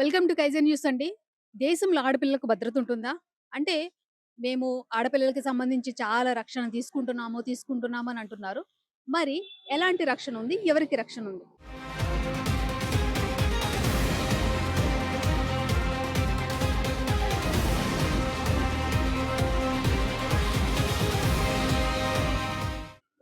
Welcome to kaizen news అండి. దేశంలో ఆడపిల్లలకు భద్రత ఉంటుందా? అంటే మేము ఆడపిల్లలకి సంబంధించి చాలా రక్షణ తీసుకుంటున్నాము అని అంటున్నారు. మరి ఎలాంటి రక్షణ ఉంది? ఎవరికి రక్షణ ఉంది?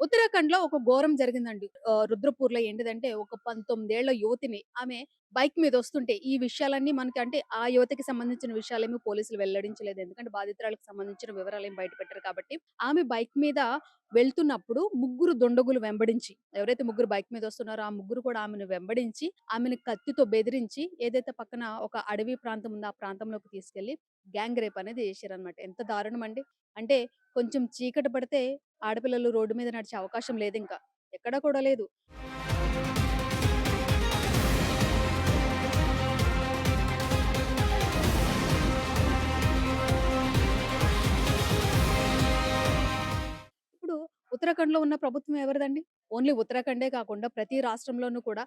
ఉత్తరాఖండ్‌లో ఒక ఘోరం జరిగిందండి. రుద్రపూర్‌లో ఏంటిదంటే ఒక 19 ఏళ్ల యువతిని ఆమె బైక్ మీద వస్తుంటే ఈ విషయాలన్నీ మనకి అంటే ఆ యువతికి సంబంధించిన విషయాలేమి పోలీసులు వెల్లడించలేదు. ఎందుకంటే బాధితురాలికి సంబంధించిన వివరాలేమి బయట పెట్టరు కాబట్టి. ఆమె బైక్ మీద వెళ్తున్నప్పుడు ముగ్గురు దుండగులు వెంబడించి ఎవరైతే ముగ్గురు బైక్ మీద వస్తున్నారో ఆ ముగ్గురు కూడా ఆమెను వెంబడించి, ఆమెను కత్తితో బెదిరించి ఏదైతే పక్కన ఒక అడవి ప్రాంతం ఉందో ఆ ప్రాంతంలోకి తీసుకెళ్ళి గ్యాంగ్ రేప్ అనేది చేసిర్రనమాట. ఎంత దారుణం అండి. అంటే కొంచెం చీకటి పడితే ఆడపిల్లలు రోడ్డు మీద నడిచే అవకాశం లేదింక. ఎక్కడ కూడా లేదు. ఇప్పుడు ఉత్తరాఖండ్‌లో ఉన్న ప్రభుత్వం ఎవరిదండి? ఓన్లీ ఉత్తరాఖండే కాకుండా ప్రతి రాష్ట్రంలోనూ కూడా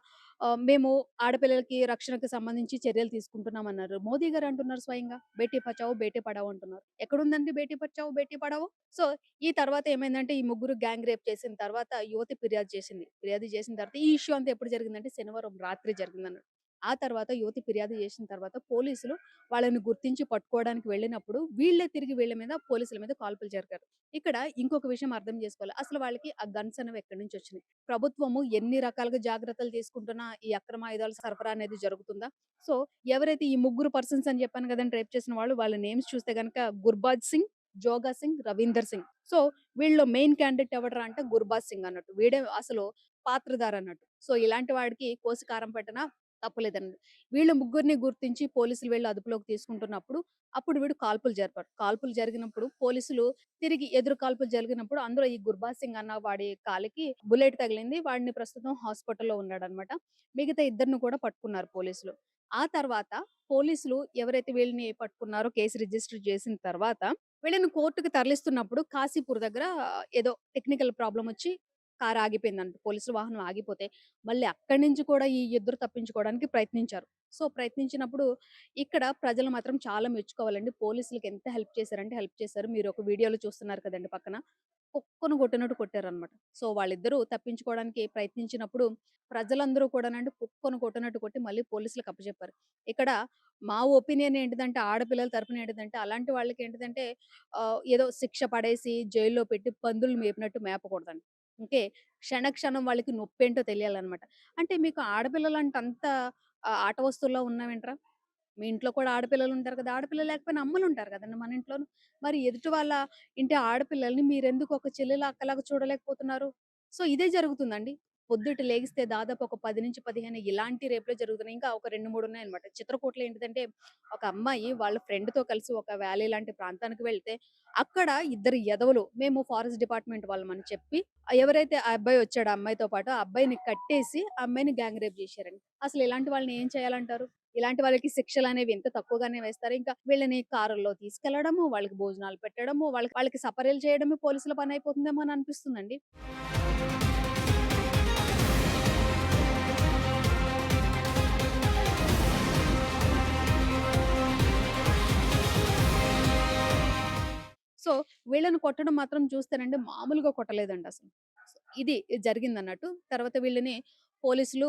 మేము ఆడపిల్లలకి రక్షణకు సంబంధించి చర్యలు తీసుకుంటున్నామన్నారు. మోదీ గారు అంటున్నారు స్వయంగా బేటీ బచావో, బేటీ పడావో అంటున్నారు. ఎక్కడుందండి బేటీ బచావో, బేటీ పడావో? సో, ఈ తర్వాత ఏమైందంటే ఈ ముగ్గురు గ్యాంగ్ రేప్ చేసిన తర్వాత యువతి ఫిర్యాదు చేసింది. ఫిర్యాదు చేసిన తర్వాత ఈ ఇష్యూ అంతా ఎప్పుడు జరిగిందంటే శనివారం రాత్రి జరిగిందన్నట్టు. ఆ తర్వాత యువతి ఫిర్యాదు చేసిన తర్వాత పోలీసులు వాళ్ళని గుర్తించి పట్టుకోవడానికి వెళ్ళినప్పుడు వీళ్ళే తిరిగి వీళ్ళ మీద పోలీసుల మీద కాల్పులు జరిపారు. ఇక్కడ ఇంకొక విషయం అర్థం చేసుకోవాలి. అసలు వాళ్ళకి ఆ గన్స్ అనేవి ఎక్కడి నుంచి వచ్చినాయి? ప్రభుత్వము ఎన్ని రకాలుగా జాగ్రత్తలు తీసుకుంటున్నా ఈ అక్రమ ఆయుధాల సరఫరా అనేది జరుగుతుందా? సో, ఎవరైతే ఈ ముగ్గురు పర్సన్స్ అని చెప్పాను కదండీ! రేప్ చేసిన వాళ్ళు వాళ్ళ నేమ్స్ చూస్తే గనక గుర్బాజ్ సింగ్, జోగా సింగ్, రవీందర్ సింగ్. సో, వీళ్ళలో మెయిన్ క్యాండిడేట్ ఎవడ్రా అంటే గుర్బాజ్ సింగ్ అన్నట్టు. వీడే అసలు పాత్రధారి అన్నట్టు. సో, ఇలాంటి వాడికి కోసి కారం పెట్టినా తప్పులేదన్నట్టు. వీళ్ళ ముగ్గురిని గుర్తించి పోలీసులు వెళ్లి అదుపులోకి తీసుకుంటున్నప్పుడు అప్పుడు వీడు కాల్పులు జరిపాడు. కాల్పులు జరిగినప్పుడు పోలీసులు తిరిగి ఎదురు కాల్పులు జరిగినప్పుడు అందులో ఈ గుర్బాజ్ సింగ్ అన్న వాడి కాలికి బుల్లెట్ తగిలింది. వాడిని ప్రస్తుతం హాస్పిటల్‌లో ఉన్నాడన్నమాట. మిగతా ఇద్దరిని కూడా పట్టుకున్నారు పోలీసులు. ఆ తర్వాత పోలీసులు ఎవరైతే వీళ్ళని పట్టుకున్నారో కేసు రిజిస్టర్ చేసిన తర్వాత వీళ్ళని కోర్టుకి తరలిస్తున్నప్పుడు కాశీపూర్ దగ్గర ఏదో టెక్నికల్ ప్రాబ్లమ్ వచ్చి కారు ఆగిపోయిందంట. పోలీసుల వాహనం ఆగిపోతే మళ్ళీ అక్కడి నుంచి కూడా ఈ ఇద్దరు తప్పించుకోవడానికి ప్రయత్నించారు. సో, ప్రయత్నించినప్పుడు ఇక్కడ ప్రజలు మాత్రం చాలా మెచ్చుకోవాలండి. పోలీసులకి ఎంత హెల్ప్ చేశారంటే హెల్ప్ చేశారు. మీరు ఒక వీడియోలో చూస్తున్నారు కదండీ పక్కన. కుక్కను కొట్టినట్టు కొట్టారనమాట. సో, వాళ్ళిద్దరూ తప్పించుకోవడానికి ప్రయత్నించినప్పుడు ప్రజలందరూ కూడానండి కుక్కను కొట్టినట్టు కొట్టి మళ్ళీ పోలీసులకు అప్పజెప్పారు. ఇక్కడ మా ఒపీనియన్ ఏంటిదంటే ఆడపిల్లల తరపున ఏంటిదంటే అలాంటి వాళ్ళకేంటిదంటే ఏదో శిక్ష పడేసి జైల్లో పెట్టి పందులు మేపినట్టు మేపకూడదండి. ఓకే. క్షణం వాళ్ళకి నొప్పేంటో తెలియాలనమాట. అంటే మీకు ఆడపిల్లలంటే అంత ఆట వస్తువుల్లా ఉన్నావేంట్రా? మీ ఇంట్లో కూడా ఆడపిల్లలుంటారు కదా! ఆడపిల్లలు లేకపోయినా అమ్మలుంటారు కదండీ మన ఇంట్లోను. మరి ఎదుటి వాళ్ళ ఇంటి ఆడపిల్లల్ని మీరెందుకు ఒక చెల్లెలా, అక్కలాగా చూడలేకపోతున్నారు? సో, ఇదే జరుగుతుందండి. పొద్దుట లెగిస్తే దాదాపు ఒక 10-15 ఇలాంటి రేపులే జరుగుతున్నాయి. ఇంకా ఒక 2, 3 ఉన్నాయన్నమాట. చిత్రకూటలో ఏంటిదంటే, ఒక అమ్మాయి వాళ్ళ ఫ్రెండ్‌తో కలిసి ఒక వ్యాలీ లాంటి ప్రాంతానికి వెళ్తే, అక్కడ ఇద్దరు ఎదవలు మేము ఫారెస్ట్ డిపార్ట్‌మెంట్ వాళ్ళమని చెప్పి, ఎవరైతే ఆ అబ్బాయి వచ్చాడో ఆ అమ్మాయితో పాటు, ఆ అబ్బాయిని కట్టేసి, ఆ అమ్మాయిని గ్యాంగ్ రేప్ చేశారండి. అసలు ఇలాంటి వాళ్ళని ఏం చేయాలంటారు? ఇలాంటి వాళ్ళకి శిక్షలనేవి ఇంత తక్కువగానే వేస్తారు. ఇంకా వీళ్ళని కారుల్లో తీసుకెళ్లడము, వాళ్ళకి భోజనాలు పెట్టడము, వాళ్ళకి వాళ్ళకి సపర్యలు చేయడమే పోలీసుల పనయిపోతుందేమో అని అనిపిస్తుందండి. సో, వీళ్ళని కొట్టడం మాత్రం చూస్తేనండి మామూలుగా కొట్టలేదండి అసలు. ఇది జరిగిందన్నట్టు. తర్వాత వీళ్ళని పోలీసులు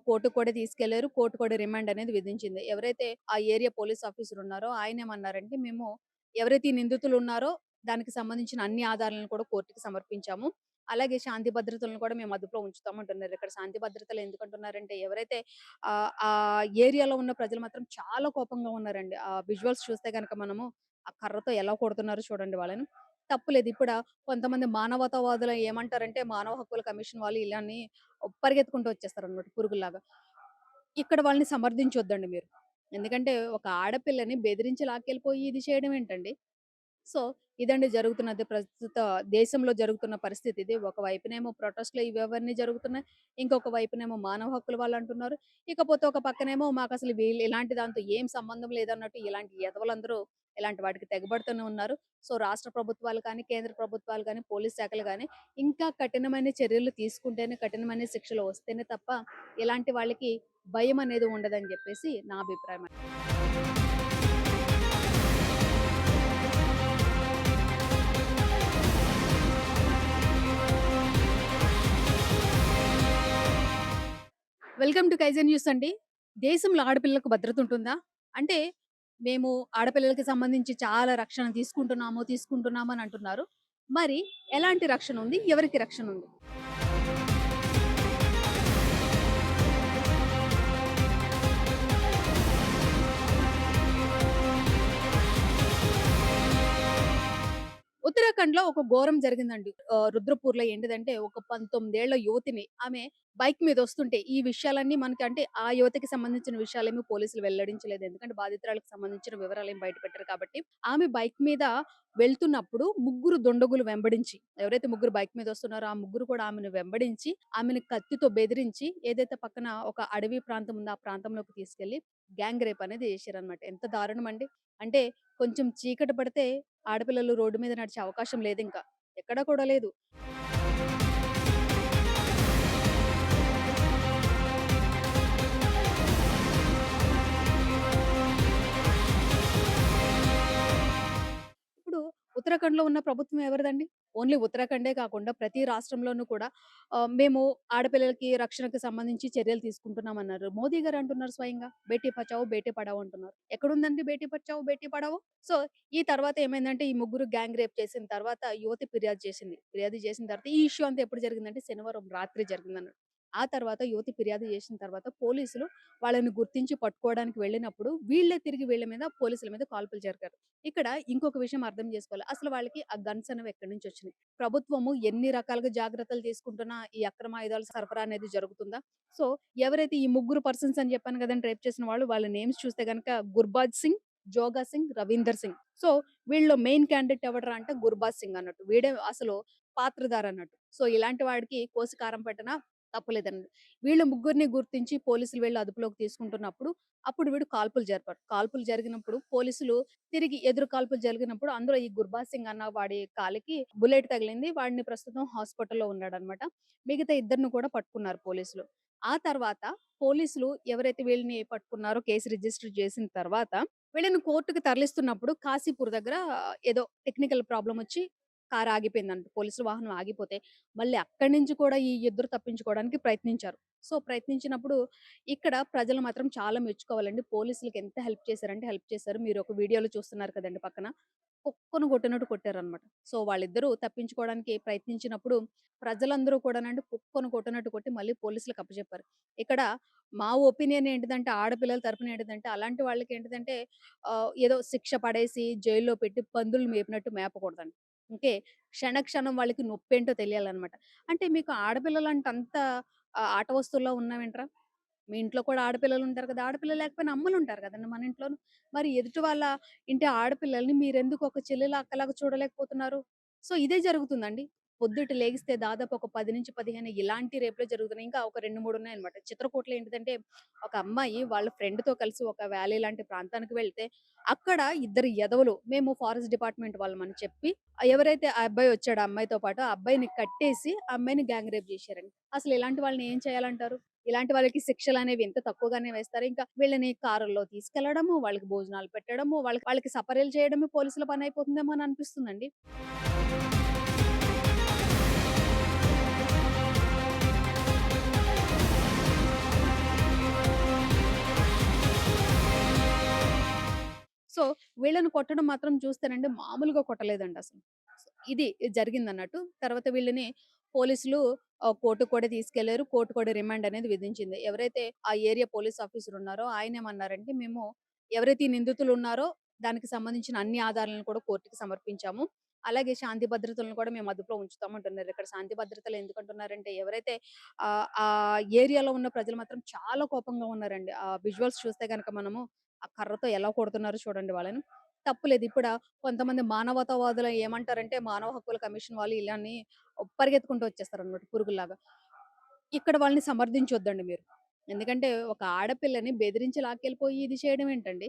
కోర్టుకి కూడా తీసుకెళ్లారు. కోర్టు కూడా రిమాండ్ అనేది విధించింది. ఎవరైతే ఆ ఏరియా పోలీస్ ఆఫీసర్ ఉన్నారో ఆయనేమన్నారంటే, "మేము ఎవరైతే ఈ నిందితులు ఉన్నారో దానికి సంబంధించిన అన్ని ఆధారాలను కూడా కోర్టుకి సమర్పించాము. అలాగే శాంతి భద్రతలను కూడా మేము అదుపులో ఉంచుతాం" అంటున్నారు. ఇక్కడ శాంతి భద్రతలు ఎందుకంటున్నారంటే ఎవరైతే ఆ ఏరియాలో ఉన్న ప్రజలు మాత్రం చాలా కోపంగా ఉన్నారండి. ఆ విజువల్స్ చూస్తే గనక మనము ఆ కర్రతో ఎలా కొడుతున్నారో చూడండి వాళ్ళని. తప్పులేదు. కొంతమంది మానవతావాదులు ఏమంటారంటే, మానవ హక్కుల కమిషన్ వాళ్ళు ఇలాని పరిగెత్తుకుంటూ వచ్చేస్తారనమాట పురుగుల్లాగా. ఇక్కడ వాళ్ళని సమర్థించొద్దండి మీరు. ఎందుకంటే, ఒక ఆడపిల్లని బెదిరించి లాక్కెళ్ళిపోయి ఇది చేయడం ఏంటండి? సో, ఇదండి జరుగుతున్నది ప్రస్తుత దేశంలో జరుగుతున్న పరిస్థితి ఇది. ఒక వైపునేమో ప్రొటెస్ట్‌లు ఇవన్నీ జరుగుతున్నాయి. ఇంకొక వైపునేమో మానవ హక్కులు వాళ్ళంటున్నారు. ఇకపోతే ఒక పక్కనేమో మాకసలు వీళ్ళు ఇలాంటి దాంతో ఏం సంబంధం లేదన్నట్టు ఇలాంటి ఎదవలందరూ ఇలాంటి వాటికి తెగబడుతూనే ఉన్నారు. సో, రాష్ట్ర ప్రభుత్వాలు కానీ, కేంద్ర ప్రభుత్వాలు గానీ, పోలీస్ శాఖలు గానీ ఇంకా కఠినమైన చర్యలు తీసుకుంటేనే, కఠినమైన శిక్షలు వస్తేనే తప్ప ఇలాంటి వాళ్ళకి భయమనేది ఉండదని జెప్పేసి నా అభిప్రాయం. వెల్కమ్ టు కైజన్ న్యూస్ అండి. దేశంలో ఆడపిల్లలకు భద్రత ఉంటుందా? అంటే మేము ఆడపిల్లలకి సంబంధించి చాలా రక్షణ తీసుకుంటున్నాము అని అంటున్నారు. మరి ఎలాంటి రక్షణ ఉంది? ఎవరికి రక్షణ ఉంది? ఉత్తరాఖండ్‌లో ఒక ఘోరం జరిగిందండి. రుద్రపూర్‌లో ఏంటిదంటే ఒక 19 ఏళ్ల యువతిని ఆమె బైక్ మీదొస్తుంటే ఈ విషయాలన్నీ మనకి అంటే ఆ యువతికి సంబంధించిన విషయాలేమి పోలీసులు వెల్లడించలేదు. ఎందుకంటే బాధితురాలికి సంబంధించిన వివరాలేమి బయట పెట్టరు కాబట్టి. ఆమె బైక్ మీద వెళ్తున్నప్పుడు ముగ్గురు దుండగులు వెంబడించి ఎవరైతే ముగ్గురు బైక్ మీదొస్తున్నారో ఆ ముగ్గురు కూడా ఆమెను వెంబడించి, ఆమెను కత్తితో బెదిరించి ఏదైతే పక్కన ఒక అడవి ప్రాంతం ఉందో ఆ ప్రాంతంలోకి తీసుకెళ్ళి గ్యాంగ్ రేప్ అనేది చేసిర్రనమాట. ఎంత దారుణమండి. అంటే కొంచెం చీకటి పడితే ఆడపిల్లలు రోడ్డు మీద నడిచే అవకాశం లేదింక. ఎక్కడ కూడా లేదు. ఇప్పుడు ఉత్తరాఖండ్‌లో ఉన్న ప్రభుత్వం ఎవరిదండి? ఓన్లీ ఉత్తరాఖండే కాకుండా ప్రతి రాష్ట్రంలోనూ కూడా మేము ఆడపిల్లలకి రక్షణకు సంబంధించి చర్యలు తీసుకుంటున్నామన్నారు. మోదీ గారు అంటున్నారు స్వయంగా బేటీ బచావో, బేటీ పడావో అంటున్నారు. ఎక్కడుందండి బేటీ బచావో, బేటీ పడావో? సో, ఈ తర్వాత ఏమైందంటే ఈ ముగ్గురు గ్యాంగ్ రేప్ చేసిన తర్వాత యువతి ఫిర్యాదు చేసింది. ఫిర్యాదు చేసిన తర్వాత ఈ ఇష్యూ అంతా ఎప్పుడు జరిగిందంటే శనివారం రాత్రి జరిగిందన్నట్టు. ఆ తర్వాత యువతి ఫిర్యాదు చేసిన తర్వాత పోలీసులు వాళ్ళని గుర్తించి పట్టుకోవడానికి వెళ్ళినప్పుడు వీళ్ళే తిరిగి వీళ్ళ మీద పోలీసుల మీద కాల్పులు జరిపారు. ఇక్కడ ఇంకొక విషయం అర్థం చేసుకోవాలి. అసలు వాళ్ళకి ఆ గన్స్ అనేవి ఎక్కడి నుంచి వచ్చినాయి? ప్రభుత్వము ఎన్ని రకాలుగా జాగ్రత్తలు తీసుకుంటున్నా ఈ అక్రమ ఆయుధాల సరఫరా అనేది జరుగుతుందా? సో, ఎవరైతే ఈ ముగ్గురు పర్సన్స్ అని చెప్పాను కదండీ! రేప్ చేసిన వాళ్ళు వాళ్ళ నేమ్స్ చూస్తే గనక గుర్బాజ్ సింగ్, జోగా సింగ్, రవీందర్ సింగ్. సో, వీళ్ళలో మెయిన్ క్యాండిడేట్ ఎవడ్రా అంటే గుర్బాజ్ సింగ్ అన్నట్టు. వీడే అసలు పాత్రధారి అన్నట్టు. సో, ఇలాంటి వాడికి కోసి కారం పెట్టినా తప్పులేదన్నట్టు. వీళ్ళ ముగ్గురిని గుర్తించి పోలీసులు వెళ్లి అదుపులోకి తీసుకుంటున్నప్పుడు అప్పుడు వీడు కాల్పులు జరిపాడు. కాల్పులు జరిగినప్పుడు పోలీసులు తిరిగి ఎదురు కాల్పులు జరిగినప్పుడు అందులో ఈ గుర్బాజ్ సింగ్ అన్న వాడి కాలికి బుల్లెట్ తగిలింది. వాడిని ప్రస్తుతం హాస్పిటల్‌లో ఉన్నాడన్నమాట. మిగతా ఇద్దరిని కూడా పట్టుకున్నారు పోలీసులు. ఆ తర్వాత పోలీసులు ఎవరైతే వీళ్ళని పట్టుకున్నారో కేసు రిజిస్టర్ చేసిన తర్వాత వీళ్ళని కోర్ట్‌కి తరలిస్తున్నప్పుడు కాశీపూర్ దగ్గర ఏదో టెక్నికల్ ప్రాబ్లమ్ వచ్చి కారు ఆగిపోయిందంట. పోలీసుల వాహనం ఆగిపోతే మళ్ళీ అక్కడి నుంచి కూడా ఈ ఇద్దరు తప్పించుకోవడానికి ప్రయత్నించారు. సో, ప్రయత్నించినప్పుడు ఇక్కడ ప్రజలు మాత్రం చాలా మెచ్చుకోవాలండి. పోలీసులకి ఎంత హెల్ప్ చేశారంటే హెల్ప్ చేశారు. మీరు ఒక వీడియోలో చూస్తున్నారు కదండీ పక్కన. కుక్కను కొట్టినట్టు కొట్టారనమాట. సో, వాళ్ళిద్దరూ తప్పించుకోవడానికి ప్రయత్నించినప్పుడు ప్రజలందరూ కూడానండి కుక్కను కొట్టినట్టు కొట్టి మళ్ళీ పోలీసులకు అప్పజెప్పారు. ఇక్కడ మా ఒపీనియన్ ఏంటిదంటే ఆడపిల్లల తరపున ఏంటిదంటే అలాంటి వాళ్ళకేంటిదంటే ఏదో శిక్ష పడేసి జైల్లో పెట్టి పందులు మేపినట్టు మేపకూడదండి. ఓకే. క్షణ క్షణం వాళ్ళకి నొప్పేంటో తెలియాలనమాట. అంటే మీకు ఆడపిల్లలంటే అంత ఆట వస్తువుల్లా ఉన్నావేంట్రా? మీ ఇంట్లో కూడా ఆడపిల్లలుంటారు కదా! ఆడపిల్లలు లేకపోయినా అమ్మలుంటారు కదండీ మన ఇంట్లోను. మరి ఎదుటి వాళ్ళ ఇంటి ఆడపిల్లల్ని మీరెందుకు ఒక చెల్లెలా, అక్కలాగా చూడలేకపోతున్నారు? సో, ఇదే జరుగుతుందండి. పొద్దుట లెగిస్తే దాదాపు ఒక 10-15 ఇలాంటి రేపులే జరుగుతున్నాయి. ఇంకా ఒక 2, 3 ఉన్నాయన్నమాట. చిత్రకూటలో ఏంటిదంటే, ఒక అమ్మాయి వాళ్ళ ఫ్రెండ్‌తో కలిసి ఒక వ్యాలీ లాంటి ప్రాంతానికి వెళ్తే, అక్కడ ఇద్దరు ఎదవలు మేము ఫారెస్ట్ డిపార్ట్‌మెంట్ వాళ్ళమని చెప్పి, ఎవరైతే ఆ అబ్బాయి వచ్చాడో ఆ అమ్మాయితో పాటు, ఆ అబ్బాయిని కట్టేసి, ఆ అమ్మాయిని గ్యాంగ్ రేప్ చేశారండి. అసలు ఇలాంటి వాళ్ళని ఏం చేయాలంటారు? ఇలాంటి వాళ్ళకి శిక్షలనేవి ఇంత తక్కువగానే వేస్తారు. ఇంకా వీళ్ళని కారుల్లో తీసుకెళ్లడము, వాళ్ళకి భోజనాలు పెట్టడము, వాళ్ళకి వాళ్ళకి సపర్యలు చేయడమే పోలీసుల పనయిపోతుందేమో అని అనిపిస్తుందండి. సో, వీళ్ళని కొట్టడం మాత్రం చూస్తేనండి మామూలుగా కొట్టలేదండసలు. ఇది జరిగిందన్నట్టు. తర్వాత వీళ్ళని పోలీసులు కోర్టుకి కూడా తీసుకెళ్లారు. కోర్టు కూడా రిమాండ్ అనేది విధించింది. ఎవరైతే ఆ ఏరియా పోలీస్ ఆఫీసర్ ఉన్నారో ఆయనేమన్నారంటే, "మేము ఎవరైతే ఈ నిందితులున్నారో దానికి సంబంధించిన అన్ని ఆధారాలను కూడా కోర్టుకి సమర్పించాము. అలాగే శాంతి భద్రతలను కూడా మేము అదుపులో ఉంచుతాం" అంటున్నారు. ఇక్కడ శాంతి భద్రతలు ఎందుకంటున్నారంటే, ఎవరైతే ఆ ఏరియాలో ఉన్న ప్రజలు మాత్రం చాలా కోపంగా ఉన్నారండి. ఆ విజువల్స్ చూస్తే గనక మనము ఆ కర్రతో ఎలా కొడుతున్నారో చూడండి వాళ్ళని. తప్పులేదు. కొంతమంది మానవతావాదులు ఏమంటారంటే, మానవ హక్కుల కమిషన్ వాళ్ళు ఇలాని పరిగెత్తుకుంటూ వచ్చేస్తారనమాట పురుగుల్లాగా. ఇక్కడ వాళ్ళని సమర్థించొద్దండి మీరు. ఎందుకంటే, ఒక ఆడపిల్లని బెదిరించి లాక్కెళ్ళిపోయి ఇది చేయడం ఏంటండి?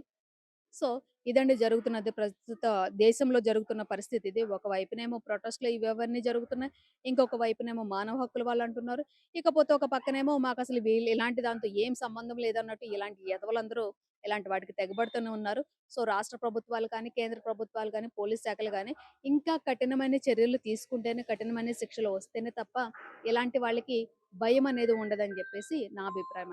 సో, ఇదండి జరుగుతున్నది ప్రస్తుత దేశంలో జరుగుతున్న పరిస్థితి ఇది. ఒకవైపునేమో ప్రొటెస్ట్‌లు ఇవన్నీ జరుగుతున్నాయి. ఇంకొక వైపునేమో మానవ హక్కులు వాళ్ళంటున్నారు. ఇకపోతే ఒక పక్కనేమో మాకసలు వీళ్ళు ఇలాంటి దాంతో ఏం సంబంధం లేదన్నట్టు ఇలాంటి ఎదవలందరూ ఇలాంటి వాటికి తెగబడుతూనే ఉన్నారు. సో, రాష్ట్ర ప్రభుత్వాలు కానీ, కేంద్ర ప్రభుత్వాలు గానీ, పోలీస్ శాఖలు గానీ ఇంకా కఠినమైన చర్యలు తీసుకుంటేనే, కఠినమైన శిక్షలు వస్తేనే తప్ప ఇలాంటి వాళ్ళకి భయమనేది ఉండదని జెప్పేసి నా అభిప్రాయం.